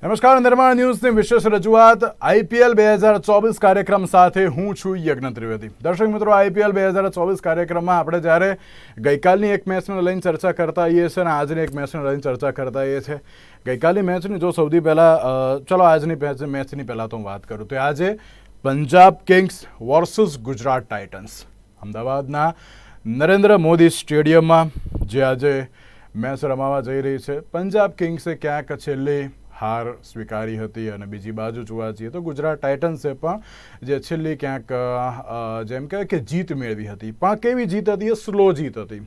નમસ્કાર, નિર્માણ ન્યૂઝની વિશેષ રજૂઆત આઈપીએલ 2024 કાર્યક્રમ સાથે હું છું યજ્ઞ ત્રિવેદી. દર્શક મિત્રો, આઈપીએલ 2024 કાર્યક્રમમાં આપણે જ્યારે ગઈકાલની એક મેચને લઈને ચર્ચા કરતા આવીએ છીએ અને આજની એક મેચને લઈને ચર્ચા કરતા આવીએ છીએ. ગઈકાલની મેચની જો સૌથી પહેલાં ચલો આજની મેચની પહેલાં તો હું વાત કરું તો આજે Punjab Kings versus Gujarat Titans અમદાવાદના નરેન્દ્ર મોદી સ્ટેડિયમમાં જે આજે મેચ રમાવા જઈ રહી છે. પંજાબ કિંગ્સે ક્યાંક છેલ્લી હાર સ્વીકારી હતી અને બીજી બાજુ જોવા જઈએ તો ગુજરાત ટાઇટન્સે પણ જે છેલ્લી ક્યાંક જેમ કહેવાય કે જીત મેળવી હતી. પણ કેવી જીત હતી? એ સ્લો જીત હતી.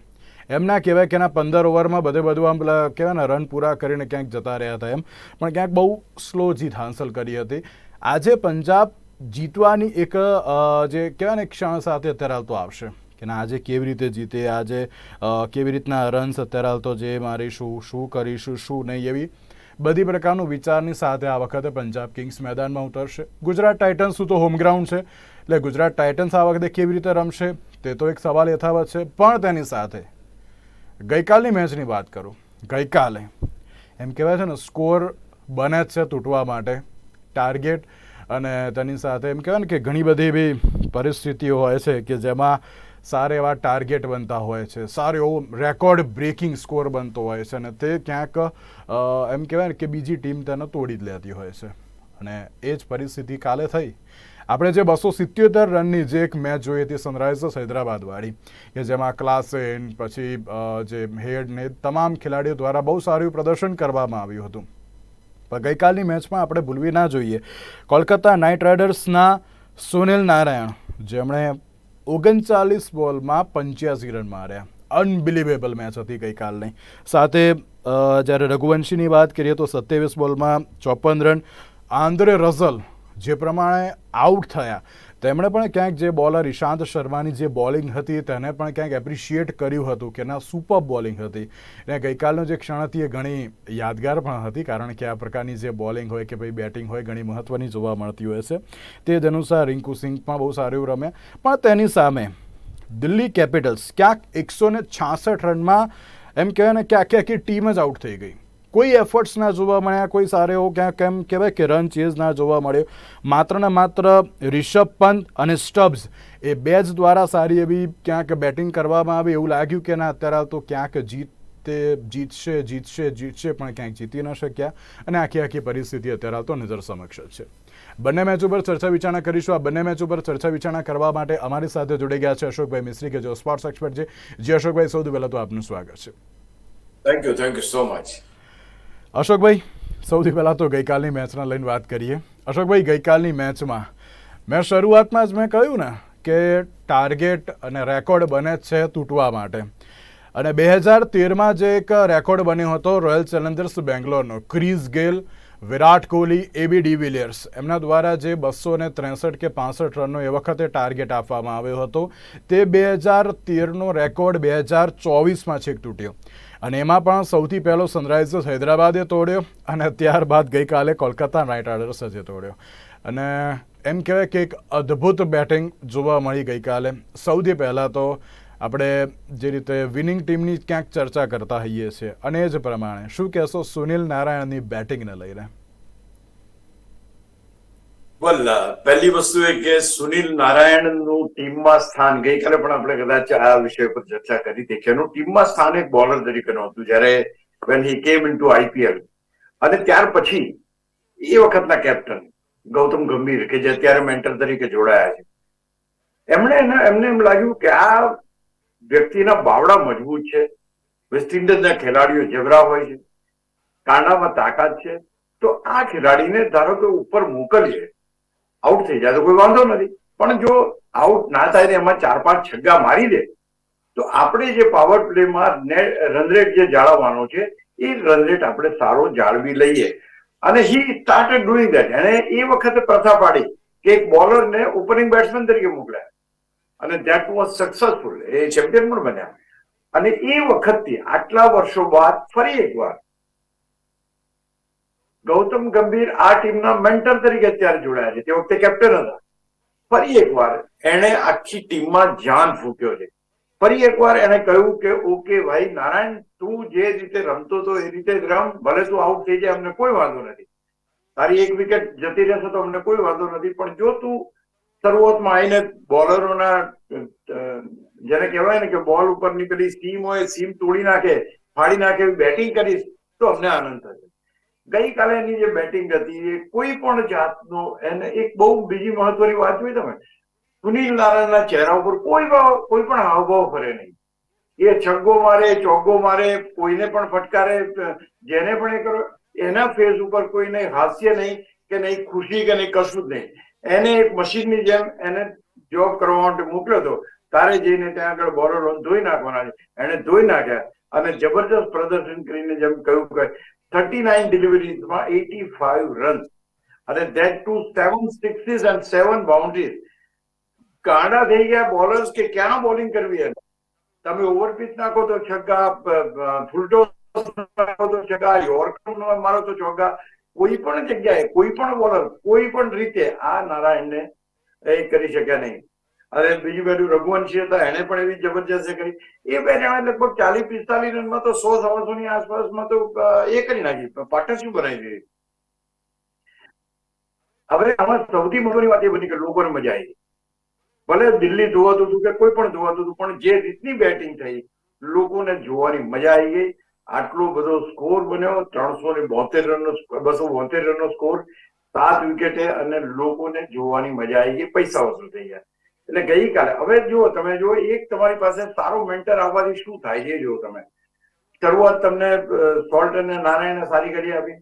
એમ ના કહેવાય કે એના 15 ઓવરમાં બધું આમ પેલા કહેવાય ને રન પૂરા કરીને ક્યાંક જતા રહ્યા હતા એમ, પણ ક્યાંક બહુ સ્લો જીત હાંસલ કરી હતી. આજે પંજાબ જીતવાની એક જે કહેવાય ને ક્ષણ સાથે અત્યારે હાલ તો આવશે કે ના આજે કેવી રીતે જીતે, આજે કેવી રીતના રન્સ અત્યારે હાલ તો જે મારીશું, શું કરીશું, શું નહીં, એવી બધી પ્રકારનું વિચારની સાથે આ વખતે પંજાબ કિંગ્સ મેદાનમાં ઉતરશે. ગુજરાત ટાઇટન્સનું તો હોમ ગ્રાઉન્ડ છે એટલે ગુજરાત ટાઇટન્સ આ વખતે કેવી રીતે રમશે તે તો એક સવાલ યથાવત છે. પણ તેની સાથે ગઈકાલની મેચની વાત કરું, ગઈકાલે એમ કહેવાય છે ને સ્કોર બને જ છે તૂટવા માટે, ટાર્ગેટ અને તેની સાથે એમ કહેવાય ને કે ઘણી બધી એવી પરિસ્થિતિઓ હોય છે કે જેમાં સારા એવા ટાર્ગેટ બનતા હોય છે, સારો એવો રેકોર્ડ બ્રેકિંગ સ્કોર બનતો હોય છે અને તે ક્યાંક એમ કહેવાય ને કે બીજી ટીમ તેને તોડી જ લેતી હોય છે. અને એ જ પરિસ્થિતિ કાલે થઈ. આપણે જે 277 રનની જે એક મેચ જોઈ હતી સનરાઇઝર્સ હૈદરાબાદવાળી, કે જેમાં ક્લાસેન પછી જે હેડ ને તમામ ખેલાડીઓ દ્વારા બહુ સારું પ્રદર્શન કરવામાં આવ્યું હતું. પણ ગઈકાલની મેચમાં આપણે ભૂલવી ના જોઈએ કોલકાતા નાઇટ રાઇડર્સના સુનિલ નારાયણ, જેમણે 39 બોલમાં 85 રન માર્યા. અનબિલિવેબલ મેચ હતી ગઈકાલની. સાથે જ્યારે રઘુવંશીની વાત કરીએ તો 27 બોલમાં 54 રન. આંદ્રે રઝલ જે પ્રમાણે આઉટ થયા, તેમણે પણ ક્યાંક જે બોલર ઈશાંત શર્માની જે બોલિંગ હતી તેને પણ ક્યાંક એપ્રિશિએટ કર્યું હતું કે ના સુપર બોલિંગ હતી. અને ગઈકાલનો જે ક્ષણ હતી એ ઘણી યાદગાર પણ હતી, કારણ કે આ પ્રકારની જે બોલિંગ હોય કે ભાઈ બેટિંગ હોય ઘણી મહત્ત્વની જોવા મળતી હોય છે. તે જ અનુસાર રિંકુ સિંહ પણ બહુ સારું એવું રમ્યા. પણ તેની સામે દિલ્હી કેપિટલ્સ ક્યાંક 166 રનમાં એમ કહેવાય ને કે આખી ટીમ જ આઉટ થઈ ગઈ. કોઈ એફર્ટ્સ ના જોવા મળ્યા, કોઈ સારો એવો ક્યાંક એમ કહેવાય કે રન ચેઝ ના જોવા મળ્યો. માત્ર ને માત્ર રિષભ પંત અને સ્ટબ્સ એ બે જ દ્વારા સારી એવી ક્યાંક બેટિંગ કરવામાં આવી. એવું લાગ્યું કે ના અત્યારે તો ક્યાંક જીતશે પણ ક્યાંક જીતી ન શક્યા અને આખી પરિસ્થિતિ અત્યારે તો નજર સમક્ષ છે. બંને મેચ ઉપર ચર્ચા વિચારણા કરીશું. આ બંને મેચ ઉપર ચર્ચા વિચારણા કરવા માટે અમારી સાથે જોડાઈ ગયા છે અશોકભાઈ મિસ્ત્રી, કે જેઓ સ્પોર્ટ્સ એક્સપર્ટ છે. જી અશોકભાઈ, સૌથી પહેલાં તો આપનું સ્વાગત છે. Thank you so much. Ashokbhai, સૌથી પહેલાં તો ગઈકાલની મેચને લઈને વાત કરીએ. અશોકભાઈ, ગઈકાલની મેચમાં મેં શરૂઆતમાં જ મેં કહ્યું ને કે ટાર્ગેટ અને રેકોર્ડ બને જ છે તૂટવા માટે. અને 2013માં જે એક રેકોર્ડ બન્યો હતો રોયલ ચેલેન્જર્સ બેંગ્લોરનો, ક્રિસ ગેલ, વિરાટ કોહલી, એબી ડિવિલિયર્સ એમના દ્વારા જે 263 કે 65 રનનો એ વખતે ટાર્ગેટ આપવામાં આવ્યો હતો, તે 2013નો રેકોર્ડ 2024માં છેક તૂટ્યો. અને એમાં પણ સૌથી પહેલો સનરાઇઝર્સ હૈદરાબાદે તોડ્યો અને ત્યારબાદ ગઈકાલે કોલકાતા નાઇટ રાઇડર્સે તોડ્યો. અને એમ કહેવાય કે એક અદ્ભુત બેટિંગ જોવા મળી ગઈકાલે. સૌથી પહેલાં તો આપણે જે રીતે વિનિંગ ટીમની ક્યાંક ચર્ચા કરતા હોઈએ છીએ અને એ જ પ્રમાણે શું કહેશો સુનિલ નારાયણની બેટિંગને લઈને? પહેલી વસ્તુ એ કે સુનિલ નારાયણનું ટીમમાં સ્થાન ગઈકાલે પણ આપણે કદાચ આ વિષય પર ચર્ચા કરી હતી કે એનું ટીમમાં સ્થાન એક બોલર તરીકેનું હતું જ્યારે when he came into IPL. અને ત્યાર પછી એ વખતના કેપ્ટન ગૌતમ ગંભીર, કે જે અત્યારે મેન્ટર તરીકે જોડાયા છે, એમને એમ લાગ્યું કે આ વ્યક્તિના બાવડા મજબૂત છે, વેસ્ટ ઇન્ડિઝના ખેલાડીઓ જબરા હોય છે, કાંડામાં તાકાત છે, તો આ ખેલાડીને ધારો કે ઉપર મોકલીએ, આઉટ થઈ જાય તો કોઈ વાંધો નથી, પણ જો આઉટ ના થાય ને એમાં 4-5 છગ્ગા મારી દે તો આપણે જે પાવર પ્લેમાં રનરેટ જે જાળવવાનો છે એ રનરેટ આપણે સારો જાળવી લઈએ. અને હી સ્ટાર્ટેડ ડુઈંગ ધેટ. અને એ વખતે પ્રથા પાડી કે એક બોલરને ઓપનિંગ બેટ્સમેન તરીકે મોકલ્યા અને that was successful. A champion પણ બન્યા. અને એ વખતથી આટલા વર્ષો બાદ ફરી એકવાર ગૌતમ ગંભીર આ ટીમના મેન્ટર તરીકે અત્યારે જોડાયા છે. તે વખતે કેપ્ટન હતા. ફરી એકવાર એણે આખી ટીમમાં જાન ફૂંક્યો છે. ફરી એકવાર એને કહ્યું કે ઓકે ભાઈ નારાયણ, તું જે રીતે રમતો હતો એ રીતે રમ, ભલે તું આઉટ થઈ જાય અમને કોઈ વાંધો નથી, તારી એક વિકેટ જતી રહેશે તો અમને કોઈ વાંધો નથી, પણ જો તું શરૂઆતમાં આવીને બોલરોના જેને કહેવાય ને કે બોલ ઉપરની પેલી સીમ હોય સીમ તોડી નાખે, ફાડી નાખે એવી બેટિંગ કરીશ તો અમને આનંદ થશે. ગઈકાલે એની જે બેટિંગ હતી એ કોઈ પણ જાતનો, એને એક બહુ બીજી મહત્વની વાત જોઈ તમે, સુનિલ નારાયણના ચહેરા ઉપર કોઈ પણ હાવભાવ ફરે નહીં. એ છગ્ગો મારે, ચોગ્ગો મારે, કોઈને પણ ફટકારે, જેને પણ એ કરો, એના ફેસ ઉપર કોઈ નહીં હાસ્ય નહીં કે નહીં ખુશી કે નહીં કશું જ નહીં. એને એક મશીનની જેમ એને જોબ કરવા માટે મોકલ્યો હતો. તારે જઈને ત્યાં આગળ બોલરો ધોઈ નાખવાના છે. એને ધોઈ નાખ્યા અને જબરદસ્ત પ્રદર્શન કરીને જેમ કહ્યું કે 39 ડિલિવરીઝમાં 85 રન અને that two 7 sixes and 7 boundaries. ગાંડા થઈ ગયા બોલર્સ કે ક્યાં બોલિંગ કરવી એમ. તમે ઓવરપીચ નાખો તો છગ્ગા, ફૂલટો નાખો તો છગ્ગા, યોર્કર મારો તો ચોગ્ગા. કોઈ પણ જગ્યાએ કોઈ પણ બોલર કોઈ પણ રીતે આ નારાયણને એ કરી શક્યા નહીં. અને બીજી બાજુ રઘુવંશી હતા, એને પણ એવી જબરજસ્ત કરી. એ બે જણા લગભગ 40-45 રનમાં તો 100-125 ની આસપાસમાં તો એ કરી નાખી, પાર્ટનરશીપ બનાવી દીધી. હવે આમાં સૌથી મહત્વની વાત એ બની કે લોકોને મજા આવી. ભલે દિલ્હી ધોવાતું હતું કે કોઈ પણ ધોવાતું હતું, પણ જે રીતની બેટિંગ થઈ લોકોને જોવાની મજા આવી ગઈ. આટલો બધો સ્કોર બન્યો, 372 રનનો, 272 રનનો સ્કોર, 7 વિકેટે, અને લોકોને જોવાની મજા આવી ગઈ. પૈસા વસૂલ થઈ ગયા. એટલે ગઈકાલે હવે જુઓ તમે, જો એક તમારી પાસે સારો મેન્ટર આવવાથી શું થાય છે જુઓ તમે. શરૂઆત તમને સોલ્ટ અને નારાયણે સારી કરી આપી,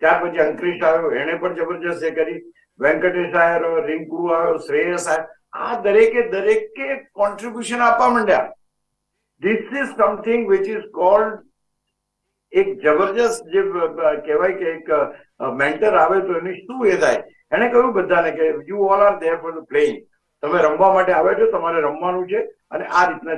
ત્યાર પછી અંકરિશ આવ્યો, એને પણ જબરજસ્ત એ કરી, વેંકટેશ આવ્યો, રિંકુ આવ્યો, શ્રેયસ આવ્યો. આ દરેકે કોન્ટ્રીબ્યુશન આપવા માંડ્યા. This is something which is called, એક જબરજસ્ત જે કહેવાય કે એક મેન્ટર આવે તો એની શું એ થાય. એને કહ્યું બધાને કે you all are there for the playing. તમે રમવા માટે આવે છો, તમારે રમવાનું છે અને આ રીતના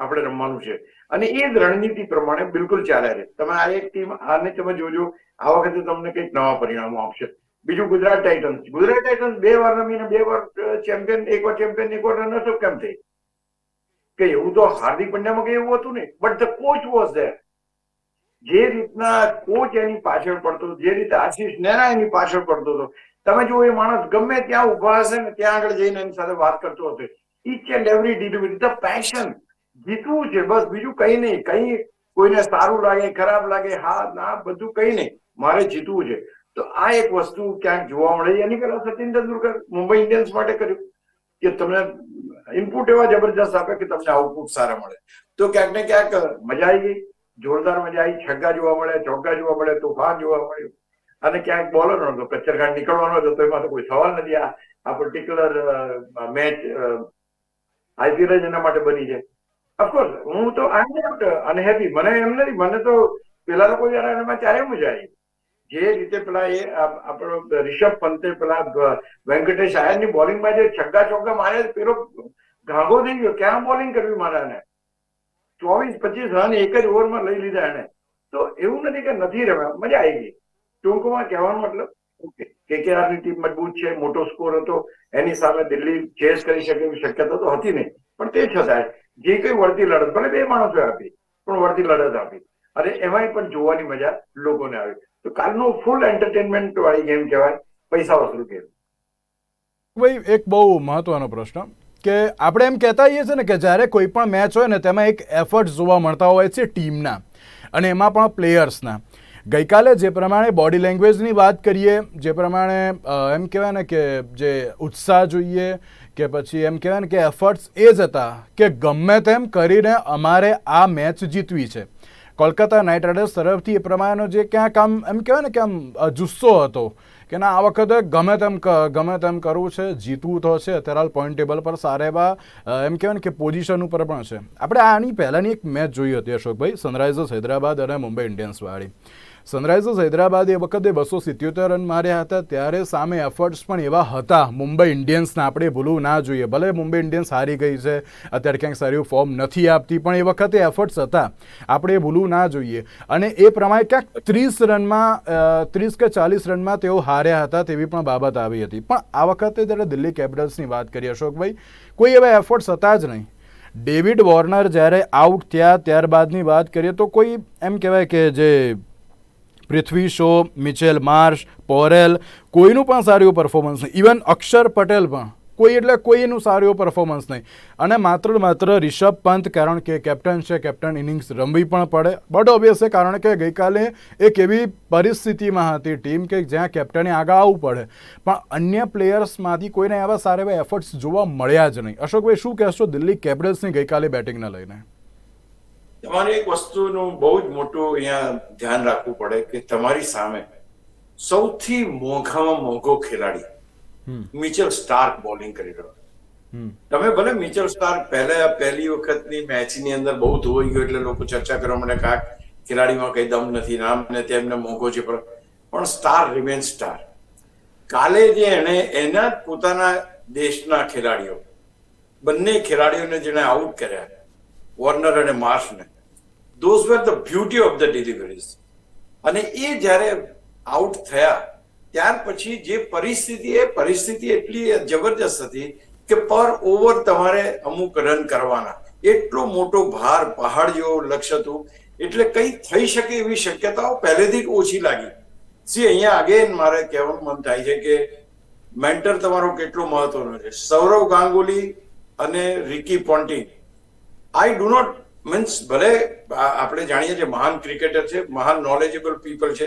આપણે રમવાનું છે. અને એ જ રણનીતિ પ્રમાણે બિલકુલ ચાલે છે. તમે આ એક ટીમ, આને તમે જોજો, આ વખતે તમને કંઈક નવા પરિણામો આપશે. બીજું ગુજરાત ટાઇટન્સ 2 વાર રમીને 2 વાર ચેમ્પિયન, 1 વાર ચેમ્પિયન, 1 વાર રનર્સઅપ કેમ થઈ? કે એવું તો હાર્દિક પંડ્યામાં કઈ એવું હતું નહીં, but the coach was there. જે રીતના કોચ એની પાછળ પડતો, જે રીતે આશીષ નેના એની પાછળ પડતો હતો, તમે જો એ માણસ ગમે ત્યાં ઉભા હશે ને ત્યાં આગળ જઈને એની સાથે વાત કરતો હતો. Each and every delivery, the passion. જીતવું છે બસ, બીજું કઈ નહીં. કઈ કોઈને સારું લાગે, ખરાબ લાગે, હા ના, બધું કઈ નહીં, મારે જીતવું છે. તો આ એક વસ્તુ ક્યાંક જોવા મળે. એની પહેલા સચિન તેંડુલકર મુંબઈ ઇન્ડિયન્સ માટે કર્યું કે તમને ઇનપુટ એવા જબરજસ્ત આપે કે તમને આઉટપુટ સારા મળે. તો ક્યાંક ને ક્યાંક મજા આવી ગઈ, જોરદાર મજા આવી. છગ્ગા જોવા મળે, ચોગ્ગા જોવા મળે, તોફાન જોવા મળ્યું. અને ક્યાંક બોલર હતો, કચ્છરઘાટ નીકળવાનો હતો, તો એમાં તો કોઈ સવાલ નથી. આ પર્ટિક્યુલર મેચ આઈપીએલ જ એના માટે બની છે. ઓફકોર્સ હું તો અનહેપી, મને એમ નથી, મને તો પેલા લોકો એમાં ચારે મજા આવી. જે રીતે પેલા એ આપણો રિષભ પંતે પેલા વેંકટેશ આયરની બોલિંગમાં જે છગ્ગા ચોગ્ગા મારે, પેલો ઘાંગો થઈ ગયો, ક્યાં બોલિંગ કરવી મારે એને. 24-25 રન એક જ ઓવરમાં લઈ લીધા એને. તો એવું નથી કે નથી રમ્યા, મજા આવી ગઈ. ટૂંકમાં કહેવાનો મતલબ કેકેઆરની ટીમ મજબૂત છે, મોટો સ્કોર હતો, એની સામે દિલ્હી ચેસ કરી શકે એવી શક્યતા તો હતી નહીં, પણ તે છતાં જે કઈ વળતી લડત, ભલે 2 માણસો આપી, પણ વળતી લડત આપી, અને એમાંય પણ જોવાની મજા લોકોને આવી. તો કાલનો ફૂલ એન્ટરટેનમેન્ટ વાળી ગેમ કહેવાય, પૈસા વસૂલ ગેમ. ભાઈ એક બહુ મહત્વનો પ્રશ્ન કે આપણે એમ કહેતા હોઈએ છીએ ને કે જ્યારે કોઈ પણ મેચ હોય ને તેમાં એક એફર્ટ જોવા મળતા હોય છે ટીમના, અને એમાં પણ પ્લેયર્સના. ગઈકાલે જે પ્રમાણે બોડી લેંગ્વેજની વાત કરીએ, જે પ્રમાણે એમ કહેવાય ને કે જે ઉત્સાહ જોઈએ, કે પછી એમ કહેવાય ને કે એફર્ટ્સ એ જ હતા કે ગમે તેમ કરીને અમારે આ મેચ જીતવી છે. કોલકાતા નાઇટ રાઇડર્સ તરફથી એ પ્રમાણેનો જે ક્યાંક આમ એમ કહેવાય ને કે આમ જુસ્સો હતો કે ના, આ વખતે ગમે તેમ કરવું છે, જીતવું તો છે. અત્યારે હાલ પોઈન્ટ ટેબલ પર સારા એવા એમ કહેવાય ને કે પોઝિશન ઉપર પણ છે. આપણે આની પહેલાંની એક મેચ જોઈ હતી અશોકભાઈ, સનરાઇઝર્સ હૈદરાબાદ અને મુંબઈ ઇન્ડિયન્સવાળી. સનરાઇઝર્સ હૈદરાબાદ એ વખતે 277 રન માર્યા હતા, ત્યારે સામે એફર્ટ્સ પણ એવા હતા મુંબઈ ઇન્ડિયન્સના, આપણે ભૂલવું ના જોઈએ. ભલે મુંબઈ ઇન્ડિયન્સ હારી ગઈ છે, અત્યારે ક્યાંક સારું ફોર્મ નથી આપતી, પણ એ વખતે એફર્ટ્સ હતા, આપણે ભૂલવું ના જોઈએ. અને એ પ્રમાણે ક્યાંક 30 રનમાં 30 કે 40 રનમાં તેઓ હાર્યા હતા, તેવી પણ બાબત આવી હતી. પણ આ વખતે જ્યારે દિલ્હી કેપિટલ્સની વાત કરીએ અશોકભાઈ, કોઈ એવા એફર્ટ્સ હતા જ નહીં. ડેવિડ વોર્નર જ્યારે આઉટ થયા ત્યારબાદની વાત કરીએ તો કોઈ એમ કહેવાય કે જે પૃથ્વી શો, મિચેલ માર્શ, પોરેલ, કોઈનું પણ સારું પરફોર્મન્સ નહીં. ઇવન અક્ષર પટેલ પણ કોઈનું સારું પરફોર્મન્સ નહીં. અને માત્ર રિષભ પંત, કારણ કે કેપ્ટન છે, કેપ્ટન ઇનિંગ્સ રમવી પણ પડે. બટ ઓબ્વિયસ છે, કારણ કે ગઈકાલે એક એવી પરિસ્થિતિમાં હતી ટીમ કે જ્યાં કેપ્ટને આગળ આવવું પડે, પણ અન્ય પ્લેયર્સમાંથી કોઈને આવા સારા એવા એફર્ટ્સ જોવા મળ્યા જ નહીં. અશોકભાઈ, શું કહેશો દિલ્હી કેપિટલ્સની ગઈકાલે બેટિંગને લઈને? તમારે એક વસ્તુનું બહુ જ મોટું અહીંયા ધ્યાન રાખવું પડે કે તમારી સામે સૌથી મોંઘામાં મોંઘો ખેલાડી મિચેલ સ્ટાર્ક બોલિંગ કરી રહ્યો. તમે ભલે મિચેલ સ્ટાર્ક પહેલી વખતની મેચની અંદર બહુ ધોઈ ગયો એટલે લોકો ચર્ચા કરવા મને કાંક ખેલાડીમાં કઈ દમ નથી, નામ ને તેમને મોંઘો છે, પણ સ્ટાર રિમેન સ્ટાર. કાલે જે એના પોતાના દેશના ખેલાડીઓ, બંને ખેલાડીઓને જેને આઉટ કર્યા, વોર્નર અને માર્શને, those were the beauty of the deliveries. અને એ જ્યારે આઉટ થયા ત્યાર પછી જે પરિસ્થિતિ એટલી જબરજસ્ત હતી કે પર ઓવર તમારે અમુક રન કરવાના, એટલો મોટો ભાર, પહાડ જેવો લક્ષ્ય હતું, એટલે કઈ થઈ શકે એવી શક્યતાઓ પહેલેથી જ ઓછી લાગી. અહીંયા અગેન મારે કહેવાનું મન થાય છે કે મેન્ટર તમારો કેટલો મહત્વનો છે. સૌરવ ગાંગુલી અને Ricky Ponting, I do not means, ભલે આપણે જાણીએ છીએ મહાન ક્રિકેટર છે, મહાન નોલેજેબલ પીપલ છે,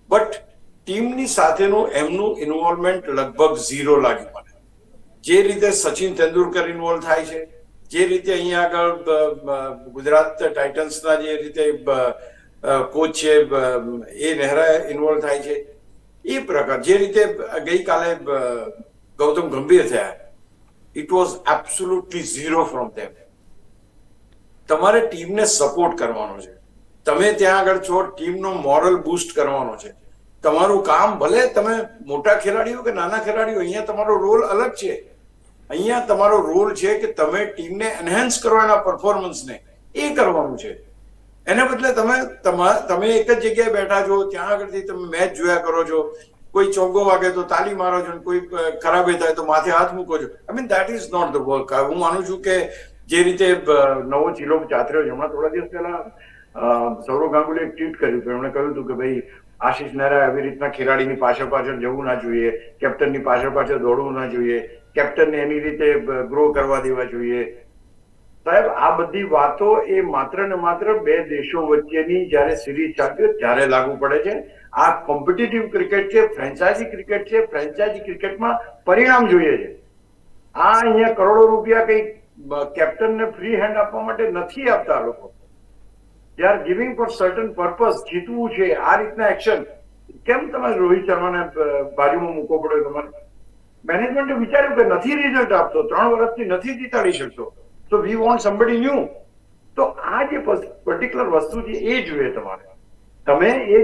બટ ટીમની સાથેનું એમનું ઇન્વોલ્વમેન્ટ લગભગ ઝીરો લાગ્યું મને. જે રીતે સચિન તેંડુલકર ઇન્વોલ્વ થાય છે, જે રીતે અહીંયા આગળ ગુજરાત ટાઇટન્સના જે રીતે કોચ છે એ નહેરા ઇન્વોલ્વ થાય છે, એ પ્રકાર જે રીતે ગઈકાલે ગૌતમ ગંભીર થયા, it was absolutely zero from them. તમારે ટીમને સપોર્ટ કરવાનો છે, તમે ત્યાં આગળ છો, ટીમનો મોરલ બૂસ્ટ કરવાનો છે. તમારું કામ, ભલે તમે મોટા ખેલાડીઓ કે નાના ખેલાડીઓ, અહીંયા તમારો રોલ અલગ છે. અહીંયા તમારો રોલ છે કે તમે ટીમને એનહેન્સ કરવાના પરફોર્મન્સને, એ કરવાનું છે. એને બદલે તમે એક જ જગ્યાએ બેઠા છો, ત્યાં આગળથી તમે મેચ જોયા કરો છો, કોઈ ચોગ્ગો વાગે તો તાલી મારો છો, કોઈ ખરાબી થાય તો માથે હાથ મૂકો છો. I mean that is not the work. હું માનું છું કે જે રીતે નવો ચીલો ચાતર્યો છે, હમણાં થોડા દિવસ પહેલા સૌરવ ગાંગુલીએ ટ્વીટ કર્યું હતું, એમણે કહ્યું હતું કે ભાઈ આશિષ નહેરા આવી રીતના ખેલાડીની પાછળ જવું ના જોઈએ, કેપ્ટનની પાછળ દોડવું ના જોઈએ, કેપ્ટનને એની રીતે ગ્રો કરવા દેવા જોઈએ. સાહેબ, આ બધી વાતો એ માત્ર ને માત્ર બે દેશો વચ્ચેની જયારે સિરીઝ ચાલતી હોય ત્યારે લાગુ પડે છે. આ કોમ્પિટિટિવ ક્રિકેટ છે, ફ્રેન્ચાઇઝી ક્રિકેટ છે. ફ્રેન્ચાઇઝી ક્રિકેટમાં પરિણામ જોઈએ છે. આ અહીંયા કરોડો રૂપિયા કઈ કેપ્ટનને ફ્રી હેન્ડ આપવા માટે નથી આપતા લોકો. They are giving for certain purpose. જીતવું છે, આ રીતના એક્શન. કેમ તમારે રોહિત શર્માને બાજુમાં મૂકવો પડ્યો? તમારે મેનેજમેન્ટે વિચાર્યું કે નથી રિઝલ્ટ આપતો, 3 વર્ષથી નથી જીતાડી શકતો, તો વી વોન્ટ સમબડી ન્યુ. તો આ જે પર્ટિક્યુલર વસ્તુ છે એ જોઈએ તમારે. તમે એ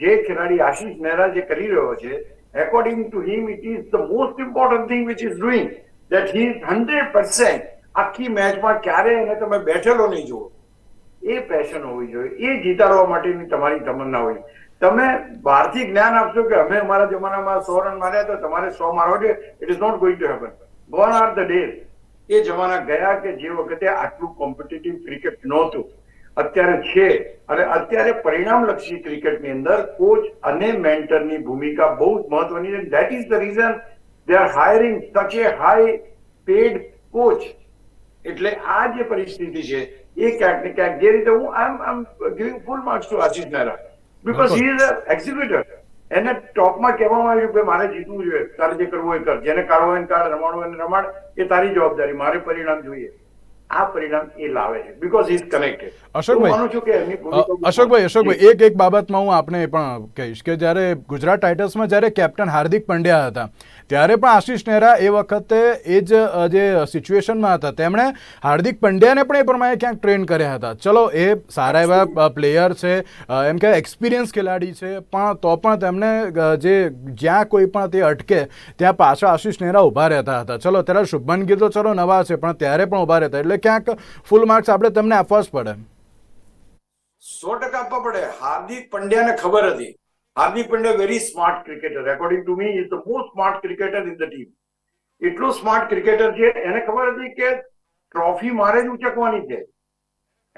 જે ખેલાડી આશિષ નહેરા જે કરી રહ્યો છે, according to him it is the most important thing which is doing, that he is 100%. આખી મેચમાં ક્યારે એને તમે બેઠેલો નહીં જુઓ. એ પેશન હોવી જોઈએ, એ જીતાડવા માટેની તમારી તમન્ના હોય. તમે બહારથી જ્ઞાન આપશો કે અમે અમારા જમાનામાં 100 રન માર્યા તો તમારે 100 મારવા જોઈએ, it is not going to happen. Gone are the days. એ જમાના ગયા કે જે વખતે આટલું કોમ્પિટિટિવ ક્રિકેટ નહોતું, અત્યારે છે. અને અત્યારે પરિણામલક્ષી ક્રિકેટની અંદર કોચ અને મેન્ટરની ભૂમિકા બહુ જ મહત્વની છે. That is the reason they are hiring such a high pad coach. એટલે આ જે પરિસ્થિતિ છે એ ક્યાંક ને ક્યાંક જે રીતે હું આમ giving full marks to Ashish Nehra, because he is a executor. એને ટોપમાં કહેવામાં આવ્યું કે મારે જીતવું જોઈએ, તારે જે કરવું હોય કર, જેને કાઢવો હોય કાઢ, રમાડવું હોય રમાડ, એ તારી જવાબદારી, મારે પરિણામ જોઈએ. આ પરિણામ એ લાવે છે બીકોઝ હી ઇઝ કનેક્ટેડ. અશોકભાઈ, એક બાબતમાં હું આપને એ પણ કહીશ કે જ્યારે ગુજરાત ટાઇટન્સમાં જ્યારે કેપ્ટન હાર્દિક પંડ્યા હતા ત્યારે પણ આશિષ નહેરા એ વખતે એ જ જે સિચ્યુએશનમાં હતા, તેમણે હાર્દિક પંડ્યાને પણ એ પ્રમાણે ક્યાંક ટ્રેન કર્યા હતા. ચલો, એ સારા એવા પ્લેયર છે, એમ કે એક્સપિરિયન્સ ખેલાડી છે, પણ તો પણ તેમને જ્યાં કોઈ પણ તે અટકે ત્યાં પાછળ આશિષ નહેરા ઊભા રહેતા હતા. ચલો, ત્યારે શુભમન ગિલ તો ચલો નવા છે, પણ ત્યારે પણ ઊભા રહેતા. એટલે ક્યાંક ફૂલ માર્ક્સ આપણે તમને આપવા જ પડે. 100% આપવા પડે. હાર્દિક પંડ્યાને ખબર હતી. Hardik Pandya very smart cricketer. According to me is the most smart cricketer in the team. એટલો સ્માર્ટ ક્રિકેટર છે, એને ખબર હતી કે ટ્રોફી મારે જ ઉચકવાની છે.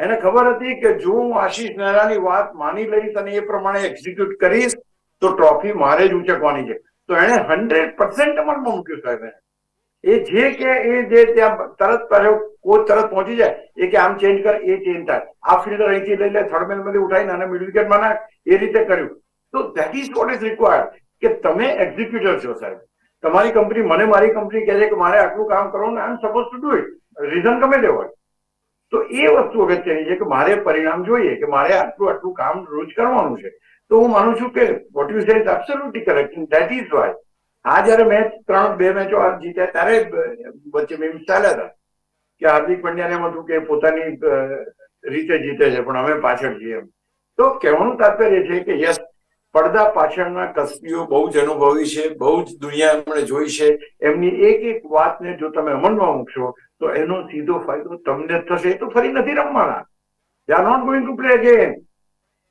એને ખબર હતી કે જો હું આશીષ નેહરાની વાત માની લઈશ અને એ પ્રમાણે એક્ઝિક્યુટ કરીશ તો ટ્રોફી મારે જ ઉંચકવાની છે. તો એને 100% અમલમાં મૂક્યું સાહેબ. એ જે કે એ જે ત્યાં તરત કોચ તરત પહોંચી જાય, એ કે આમ ચેન્જ કર, એ ચેન્જ થાય, આ ફિલ્ડર અહીંથી લઈ લે, થર્ડ મેનમાંથી ઉઠાવીને અને મિડ વિકેટમાં નાખ, એ રીતે કર્યું. તો that is what is required કે તમે એક્ઝિક્યુટર છો સાહેબ. તમારી કંપની મને મારી કંપની કહે છે કે મારે આટલું કામ કરવું, I am suppose to do it, reason ગમે તે હોય. તો એ વસ્તુ અગત્યની છે કે મારે પરિણામ જોઈએ, કે મારે આટલું કામ રોજ કરવાનું છે. તો હું માનું છું કે what you say is absolutely correct. That is why આ જયારે બે મેચો જીત્યા ત્યારે વચ્ચે મેં ચાલ્યા હતા કે હાર્દિક પંડ્યાને એમ હતું કે પોતાની રીતે જીતે છે પણ અમે પાછળ છીએ એમ. તો કહેવાનું તાત્પર્ય છે કે યસ, પડદા પાછળના કસબીઓ બહુ જ અનુભવી છે, બહુ જ દુનિયા એમણે જોઈ છે. એમની એક એક વાતને જો તમે અમલમાં મૂકશો તો એનો સીધો ફાયદો તમને થશે. એ તો ફરી નથી રમવાના, they are not going to play again.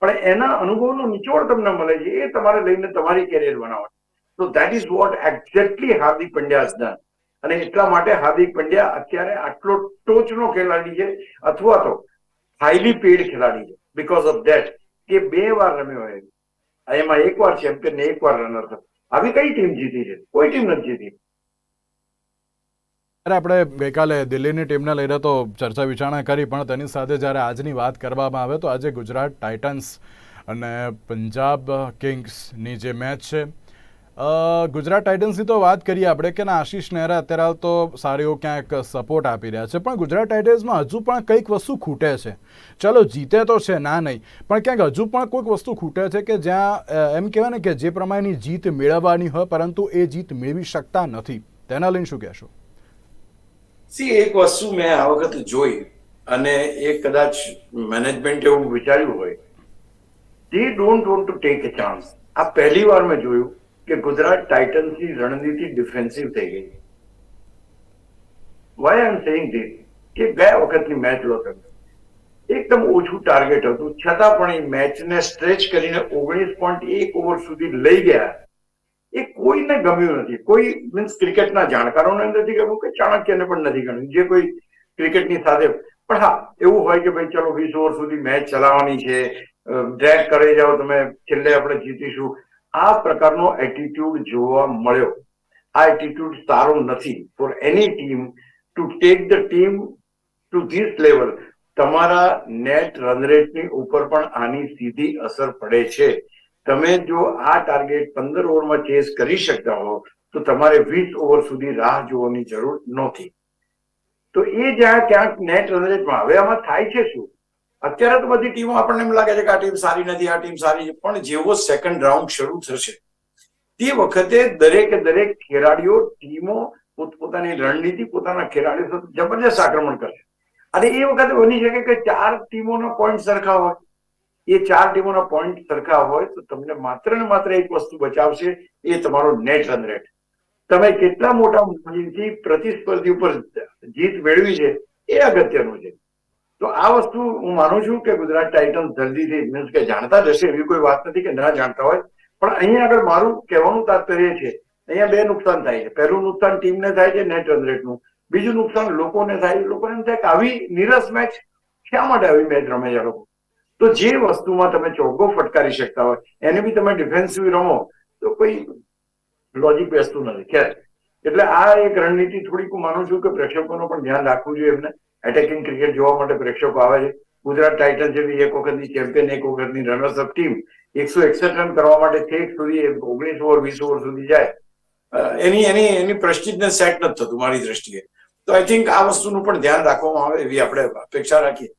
પણ એના અનુભવનો નિચોડ તમને મળે છે, એ તમારે લઈને તમારી કેરિયર બનાવવાની. So that is what exactly Hardik Pandya has done. અને એટલા માટે હાર્દિક પંડ્યા અત્યારે આટલો ટોચનો ખેલાડી છે, અથવા તો હાઈલી પેડ ખેલાડી છે, બીકોઝ ઓફ ધેટ કે 2 વાર રમ્યો હોય, એમાં 1 વાર ચેમ્પિયન ને 1 વાર રનર. આવી કઈ ટીમ જીતી છે? કોઈ ટીમ નથી જીતી. આપણે ગઈકાલે દિલ્હીની ટીમને લઈને તો ચર્ચા વિચારણા કરી, પણ તેની સાથે જ્યારે આજની વાત કરવામાં આવે તો આજે ગુજરાત ટાઇટન્સ અને પંજાબ કિંગ્સની જે મેચ છે, ગુજરાત ટાઇટન્સની તો વાત કરીએ આપણે કે આશીષ નેહરા અત્યારે તો સારો એવો ક્યાંક સપોર્ટ આપી રહ્યા છે, પણ ગુજરાત ટાઇટન્સમાં હજુ પણ કંઈક વસ્તુ ખૂટે છે. ચલો જીતે તો છે, ના નહીં, પણ ક્યાંક હજુ પણ કોઈક વસ્તુ ખૂટે છે કે જ્યાં એમ કહેવાય ને કે જે પ્રમાણેની જીત મેળવવાની હોય પરંતુ એ જીત મેળવી શકતા નથી. તેના લઈને શું કહેશો? એક વસ્તુ મેં આ વખતે જોઈ અને એ કદાચ મેનેજમેન્ટ એવું વિચાર્યું હોય, they don't want to take a chance. આ પહેલી વાર મેં જોયું કે ગુજરાત ટાઇટન્સની રણનીતિ ડિફેન્સિવ થઈ ગઈ. Why I am saying this કે ગયા વખતની મેચ લો તમે, એકદમ ઓછું ટાર્ગેટ હતું છતાં પણ એ મેચને સ્ટ્રેચ કરીને 19.1 ઓવર સુધી લઈ ગયા. એ કોઈને ગમ્યું નથી. કોઈ મીન્સ ક્રિકેટના જાણકારોને નથી ગમ્યું, કે ચાણક્યને પણ નથી ગમ્યું, જે કોઈ ક્રિકેટની સાથે. પણ હા, એવું હોય કે ભાઈ ચલો 20 ઓવર સુધી મેચ ચલાવવાની છે, ડ્રેગ કરી જાઓ તમે, છેલ્લે આપણે જીતીશું. આ પ્રકારનો એટીટ્યુડ જોવા મળ્યો. આ એટીટ્યુડ સારો નથી for any team to take the team to this level. તમારા નેટ રન રેટની ઉપર પણ આની સીધી અસર પડે છે. તમે જો આ ટાર્ગેટ 15 ઓવરમાં ચેસ કરી શકતા હો તો તમારે 20 ઓવર સુધી રાહ જોવાની જરૂર નહોતી. તો એ જ્યાં ક્યાંક નેટ રન રેટમાં, હવે આમાં થાય છે શું, અત્યારે તો બધી ટીમો આપણને એમ લાગે છે કે આ ટીમ સારી નથી, આ ટીમ સારી છે, પણ જેવો સેકન્ડ રાઉન્ડ શરૂ થશે તે વખતે દરેક ખેલાડીઓ, ટીમો પોતપોતાની રણનીતિ, પોતાના ખેલાડીઓ સાથે જબરજસ્ત આક્રમણ કરશે. અને એ વખતે બની શકે કે 4 ટીમોના પોઈન્ટ સરખા હોય. એ 4 ટીમોના પોઈન્ટ સરખા હોય તો તમને માત્ર ને માત્ર એક વસ્તુ બચાવશે, એ તમારો નેટ રન રેટ. તમે કેટલા મોટા માર્જિનથી પ્રતિસ્પર્ધી ઉપર જીત મેળવી છે એ અગત્યનું છે. તો આ વસ્તુ હું માનું છું કે ગુજરાત ટાઇટન્સ જલ્દીથી, મીન્સ કે જાણતા જ હશે, એવી કોઈ વાત નથી કે ના જાણતા હોય, પણ અહીંયા આગળ મારું કહેવાનું તાત્પર્ય છે, અહીંયા 2 નુકસાન થાય છે. પહેલું નુકસાન ટીમને થાય છે નેટ રન રેટનું, બીજું નુકસાન લોકોને થાય. લોકોને એમ થાય કે આવી નીરસ મેચ શા માટે આવી મેચ રમે છે લોકો. તો જે વસ્તુમાં તમે ચોગ્ગો ફટકારી શકતા હોય એને બી તમે ડિફેન્સિવ રમો તો કોઈ લોજિક બેસતું નથી. ખેર, એટલે આ એક રણનીતિ થોડીક હું માનું છું કે પ્રેક્ષકોનું પણ ધ્યાન રાખવું જોઈએ. એમને એટેકિંગ ક્રિકેટ જોવા માટે પ્રેક્ષકો આવે છે. ગુજરાત ટાઇટન્સ જેવી એક વખતની ચેમ્પિયન, એક વખતની રનર્સઅપ ટીમ 161 રન કરવા માટે ઠેક સુધી 19 ઓવર 20 ઓવર સુધી જાય, એની પ્રેસ્ટીજને સેટ નથી થતું મારી દ્રષ્ટિએ. તો આઈ થિંક આ વસ્તુનું પણ ધ્યાન રાખવામાં આવે એવી આપણે અપેક્ષા રાખીએ.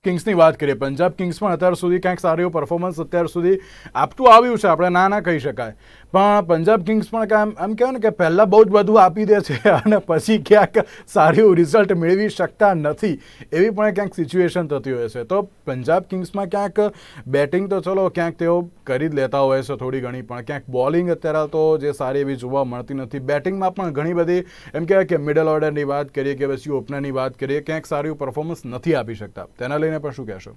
કિંગ્સની વાત કરીએ, પંજાબ કિંગ્સ પણ અત્યાર સુધી ક્યાંક સારું એવું પરફોર્મન્સ અત્યાર સુધી આપતું આવ્યું છે, આપણે ના કહી શકાય. પણ પંજાબ કિંગ્સ પણ એમ કહેવાય ને કે પહેલાં બહુ જ બધું આપી દે છે અને પછી ક્યાંક સારું એવું રિઝલ્ટ મેળવી શકતા નથી, એવી પણ ક્યાંક સિચ્યુએશન થતી હોય છે. તો પંજાબ કિંગ્સમાં ક્યાંક બેટિંગ તો ચલો ક્યાંક તેઓ કરી જ લેતા હોય છે થોડી ઘણી, પણ ક્યાંક બોલિંગ અત્યારે તો જે સારી એવી જોવા મળતી નથી. બેટિંગમાં પણ ઘણી બધી એમ કહેવાય કે મિડલ ઓર્ડરની વાત કરીએ કે પછી ઓપનરની વાત કરીએ, ક્યાંક સારું એવું પરફોર્મન્સ નથી આપી શકતા. તેના લઈને પણ શું કહેશો?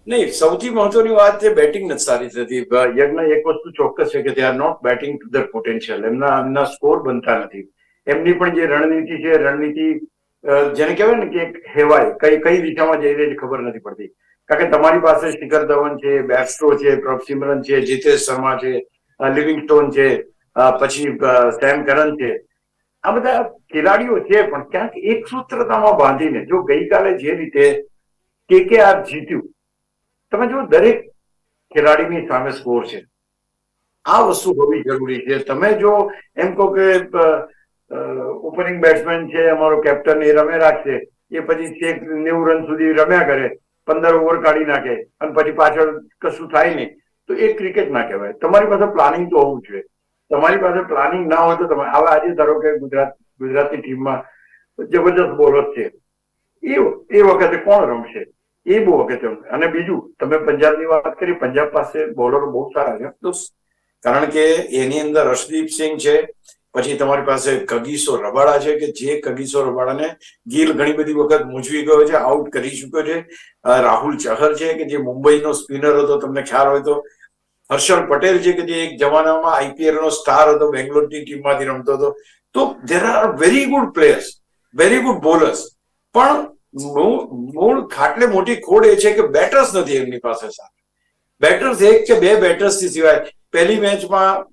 નહીં, સૌથી મહત્વની વાત છે બેટિંગ નથી સારી થતી. યજ્ઞ એક વસ્તુ ચોક્કસ છે કે they are not batting to their potential. એમના સ્કોર બનતા નથી. એમની પણ જે રણનીતિ છે, રણનીતિ જેને કહેવાય ને કે એક હેવાય કઈ દિશામાં જઈ રહી છે ખબર નથી પડતી. કારણ કે તમારી પાસે શિખર ધવન છે, બેક્સ્ટ્રો છે, પ્રભ સિમરન છે, જીતેશ શર્મા છે, લિવિંગસ્ટોન છે, પછી સેમ કરન છે. આ બધા ખેલાડીઓ છે, પણ ક્યાંક એક સૂત્રતામાં બાંધીને જો ગઈકાલે જે રીતે KKR જીત્યું, તમે જો દરેક ખેલાડીની સામે સ્કોર છે. આ વસ્તુ હોવી જરૂરી છે. તમે જો એમ કહો કે ઓપનિંગ બેટ્સમેન છે અમારો કેપ્ટન, એ રમે રાખશે, એ પછી 90 રન સુધી રમ્યા કરે, 15 ઓવર કાઢી નાખે અને પછી પાછળ કશું થાય નહીં, તો એ ક્રિકેટ ના કહેવાય. તમારી પાસે પ્લાનિંગ તો હોવું જોઈએ. તમારી પાસે પ્લાનિંગ ના હોય તો તમે હવે આજે ધારો કે ગુજરાતની ટીમમાં જબરજસ્ત બોલર છે, એ વખતે કોણ રમશે? એ બહુ વખતે. અને બીજું, તમે પંજાબની વાત કરી, પંજાબ પાસે બોલરો બહુ સારા છે. તો કારણ કે એની અંદર હર્ષદીપ સિંહ છે, પછી તમારી પાસે કગીસો રબાડા છે, કે જે કગીસો રબાડાને ગિલ ઘણી બધી વખત મૂંઝવી ગયો છે, આઉટ કરી ચુક્યો છે. રાહુલ ચહર છે, કે જે મુંબઈનો સ્પિનર હતો, તમને ખ્યાલ હોય તો. હર્ષલ પટેલ છે, કે જે એક જમાનામાં IPL નો સ્ટાર હતો, બેંગ્લોરની ટીમમાંથી રમતો હતો. તો there are very good players, very good bowlers. પણ મૂળ ખાટલે મોટી ખોડ એ છે કે બેટર્સ નથી એમની પાસે સારા. બેટર્સ એક કે બે બેટર્સ થી સિવાય. પહેલી મેચમાં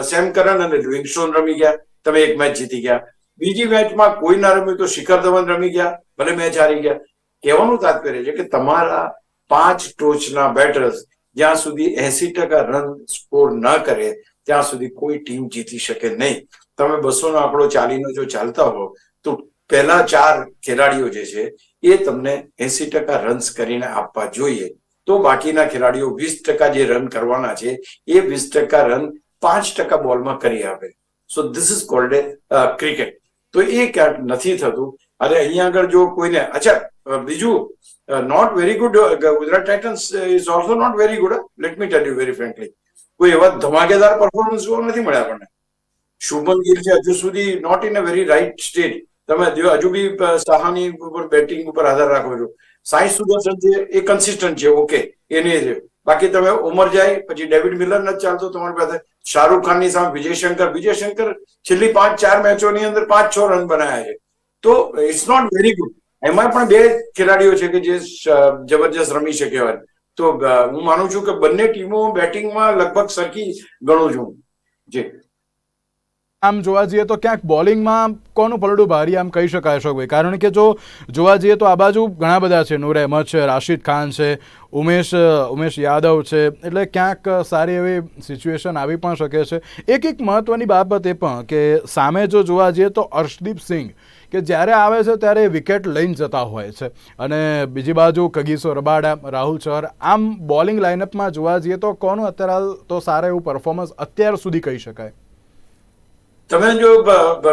સેમ કરન અને લિવિંગસ્ટોન રમી ગયા, તમે એક મેચ જીતી ગયા. બીજી મેચમાં કોઈ ના રમ્યું તો શિખર ધવન રમી ગયા, ભલે મેચ હારી ગયા. કહેવાનું તાત્પર્ય છે કે તમારા 5 ટોચના બેટર્સ જ્યાં સુધી 80% રન સ્કોર ન કરે ત્યાં સુધી કોઈ ટીમ જીતી શકે નહીં. તમે 200 નો આંકડો ચાલીનો જો ચાલતા હો તો પહેલા 4 ખેલાડીઓ જે છે એ તમને 80% રન્સ કરીને આપવા જોઈએ. તો બાકીના ખેલાડીઓ 20% જે રન કરવાના છે એ 20% રન 5% બોલમાં કરી આપે. So this is called A cricket. તો એ ક્યાંક નથી થતું. અને અહીંયા આગળ જો કોઈને બીજું not very good, Gujarat Titans is also not very good. Let me tell you very frankly, કોઈ એવા ધમાકેદાર પરફોર્મન્સ જોવા નથી મળ્યા આપણને. શુભમન ગિલ છે હજુ સુધી not in a very right stage. તમે હજુ બી સાહાની ઉપર બેટિંગ ઉપર આધાર રાખો છો. સાઈ સુદર્શન છે એ કન્સિસ્ટન્ટ છે, ઓકે, એને બાકી તમે ઉમર જાય પછી ડેવિડ મિલર નથી ચાલતો તમારી પાસે. શાહરૂખ ખાનની સામે વિજય શંકર છેલ્લી 5-4 મેચોની અંદર 5-6 રન બનાવ્યા છે. તો ઇટ્સ નોટ વેરી ગુડ. એમાં પણ 2 ખેલાડીઓ છે કે જે જબરજસ્ત રમી શકે હોય. તો હું માનું છું કે બંને ટીમો બેટિંગમાં લગભગ સરખી ગણું છું. જી, આમ જોવા જઈએ તો ક્યાંક બોલિંગમાં કોનું પલડું ભારી આમ કહી શકાય અશોકભાઈ? કારણ કે જો જોવા જઈએ તો આ બાજુ ઘણા બધા છે, નૂર અહેમદ છે, રાશિદ ખાન છે, ઉમેશ યાદવ છે, એટલે ક્યાંક સારી એવી સિચ્યુએશન આવી પણ શકે છે. એક મહત્વની બાબત એ પણ કે સામે જો જોવા જઈએ તો હર્ષદીપ સિંહ કે જ્યારે આવે છે ત્યારે વિકેટ લઈને જતા હોય છે, અને બીજી બાજુ કગીસો રબાડા, રાહુલ ચહર. આમ બોલિંગ લાઇનઅપમાં જોવા જઈએ તો કોનું અત્યારે હાલ તો સારા એવું પરફોર્મન્સ અત્યાર સુધી કહી શકાય? તમે જો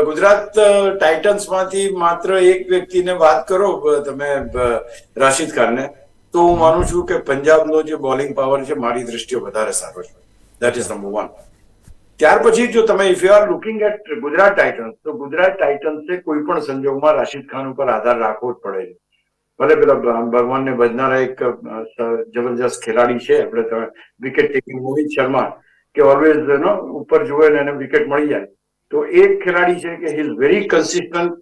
ગુજરાત ટાઇટન્સમાંથી માત્ર એક વ્યક્તિને વાત કરો, તમે રાશિદ ખાનને, તો હું માનું છું કે પંજાબનો જે બોલિંગ પાવર છે મારી દ્રષ્ટિએ વધારે સારો છે. That is number 1. ત્યાર પછી જો તમે if you are looking at Gujarat Titans, તો ગુજરાત ટાઇટન્સે કોઈ પણ સંજોગમાં રાશિદ ખાન ઉપર આધાર રાખવો જ પડે છે. ભલે પેલા ભગવાનને ભજનારા એક જબરજસ્ત ખેલાડી છે, આપણે વિકેટ ટેકિંગ મોહિત શર્મા, કે ઓલવેઝ ઉપર જુએ ને એને વિકેટ મળી જાય. તો એક ખેલાડી છે કે he is very consistent,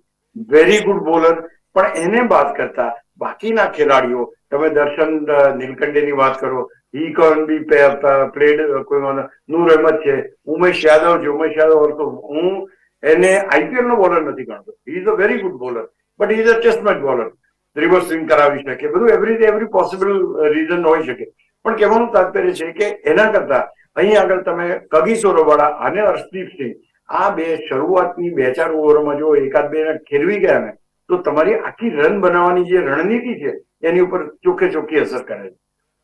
very good bowler. પણ એને બાદ કરતા બાકીના ખેલાડીઓ, તમે દર્શન નીલકંઠેની વાત કરો, હી કેન બી પ્લેડ, કોઈ નૂર અહેમદ છે, ઉમેશ યાદવ છે. ઉમેશ યાદવ ઓલસો, હું એને IPL નો બોલર નથી ગણતો. He is a very good bowler, but he is a test match bowler. Reverse swing કરાવી શકે, બધું એવરી પોસિબલ રીઝન હોઈ શકે. પણ કહેવાનું તાત્પર્ય છે કે એના કરતા અહીં આગળ તમે કગીસો રબાડા અને હર્ષદીપ સિંહ, આ 2 શરૂઆતની 2-4 ઓવરોમાં જો એકાદ 2 ખેલવી ગયા ને, તો તમારી આખી રન બનાવવાની જે રણનીતિ છે એની ઉપર ચોખ્ખી અસર કરે છે.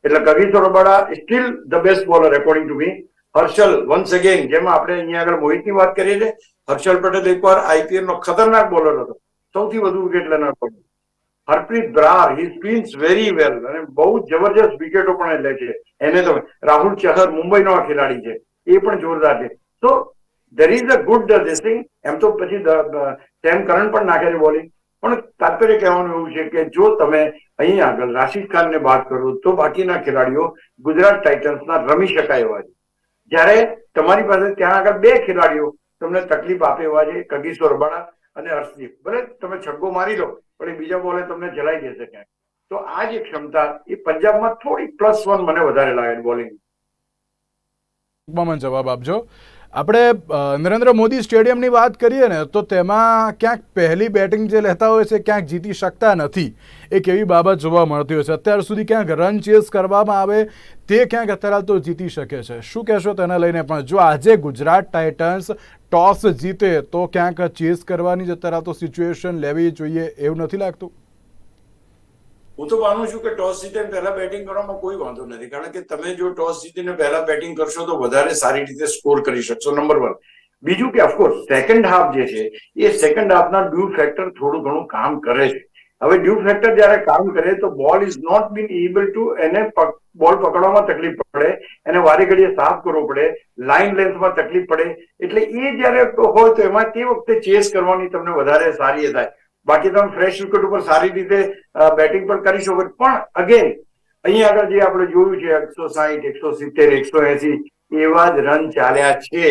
એટલે Kagiso Rabada still the best bowler according to me. Harshal once again, જેમ આપણે અહીંયા આગળ મોહિતની વાત કરીએ છીએ, હર્ષલ પટેલ એકવાર IPL નો ખતરનાક બોલર હતો, સૌથી વધુ વિકેટ લેનાર બોલર. હરપ્રીત બ્રાર, હી સ્પિન્સ વેરી વેલ, અને બહુ જબરજસ્ત વિકેટો પણ લે છે. એને તો રાહુલ ચહર મુંબઈનો આ ખેલાડી છે, એ પણ જોરદાર છે. તો there is a good thing. એમ તો પછી સેમ કરન પણ નાખે છે બોલિંગ. પણ તાત્પર્ય કહેવાનું એવું છે કે જો તમે અહીં આગળ રાશિદ ખાનને વાત કરો તો બાકીના ખેલાડીઓ ગુજરાત ટાઇટન્સના રમી શકાય એવા છે. જ્યારે તમારી પાસે ત્યાં આગળ 2 ખેલાડીઓ તમને તકલીફ આપે એવા છે, કગીસો રબાડા અને હર્ષદીપ, ભલે તમે છગ્ગો મારી લો પણ એ બીજા બોલે તમને જલાઈ દેશે ક્યાંક. તો આ જે ક્ષમતા એ પંજાબમાં થોડી +1 મને વધારે લાગે બોલિંગ. જવાબ આપજો. આપણે નરેન્દ્ર મોદી સ્ટેડિયમની વાત કરીએ ને તો તેમાં ક્યાંક પહેલી બેટિંગ જે લેતા હોય છે ક્યાંક જીતી શકતા નથી, એક એવી બાબત જોવા મળતી હોય છે. અત્યાર સુધી ક્યાંક રન ચેસ કરવામાં આવે તે ક્યાંક અત્યારે તો જીતી શકે છે. શું કહેશો તેને લઈને? પણ જો આજે ગુજરાત ટાઇટન્સ ટોસ જીતે તો ક્યાંક ચેસ કરવાની જ અત્યારે તો સિચ્યુએશન લેવી જોઈએ એવું નથી લાગતું? હું તો માનું છું કે ટોસ જીતીને પહેલા બેટિંગ કરવામાં કોઈ વાંધો નથી, કારણ કે તમે જો ટોસ જીતીને પહેલા બેટિંગ કરશો તો વધારે સારી રીતે સ્કોર કરી શકશો, નંબર 1. બીજું કે ઓફકોર્સ સેકન્ડ હાફ જે છે એ સેકન્ડ હાફના ડ્યુ ફેક્ટર થોડું ઘણું કામ કરે છે. હવે ડ્યુ ફેક્ટર જયારે કામ કરે તો ball is not been able to, એને બોલ પકડવામાં તકલીફ પડે, એને વારે ઘડીએ સાફ કરવો પડે, લાઇન લેન્થમાં તકલીફ પડે, એટલે એ જયારે હોય તો એમાં તે વખતે ચેસ કરવાની તમને વધારે સારી એ થાય. બાકી તમે ફ્રેશ વિકેટ ઉપર સારી રીતે બેટિંગ પણ કરી શકો. પણ અગેન અહીંયા આગળ જે આપણે જોયું છે 160, 170, 180 એવા જ રન ચાલ્યા છે.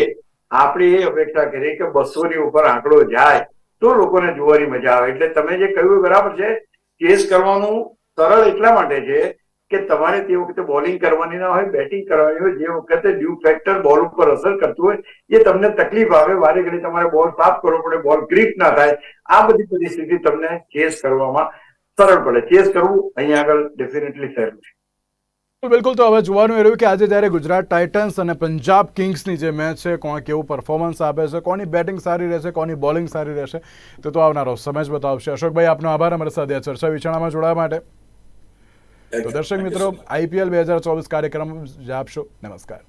આપણે એ અપેક્ષા કરીએ કે 200 ની ઉપર આંકડો જાય તો લોકોને જોવાની મજા આવે. એટલે તમે જે કહ્યું બરાબર છે, ચેસ કરવાનું સરળ એટલા માટે છે કે તમારે તે વખતે બોલિંગ કરવાની ના હોય, બેટિંગ કરવાની હોય. જે વખતે ડ્યુ ફેક્ટર બોલ ઉપર અસર કરતું હોય એ તમને તકલીફ આવે, વારે ઘડી તમારે બોલ સાફ કરવો પડે, બોલ ગ્રીપ ના થાય. આ બધી પરિસ્થિતિ તમને ચેસ કરવામાં સરળ પડે. ચેસ કરવું અહીંયા આગળ ડેફિનેટલી સહેલું છે. બિલકુલ. તો હવે જોવાનું એ રહ્યું કે આજે જ્યારે ગુજરાત ટાઇટન્સ અને પંજાબ કિંગ્સની જે મેચ છે કોણ કેવું પરફોર્મન્સ આપે છે, કોની બેટિંગ સારી રહેશે, કોની બોલિંગ સારી રહેશે, તો આવનારો સમય જ બતાવશે. અશોકભાઈ, આપનો આભાર અમારી સાથે આ ચર્ચા વિચારણામાં જોડાવા માટે. તો દર્શક મિત્રો, IPL 2024 કાર્યક્રમ આપશો. નમસ્કાર.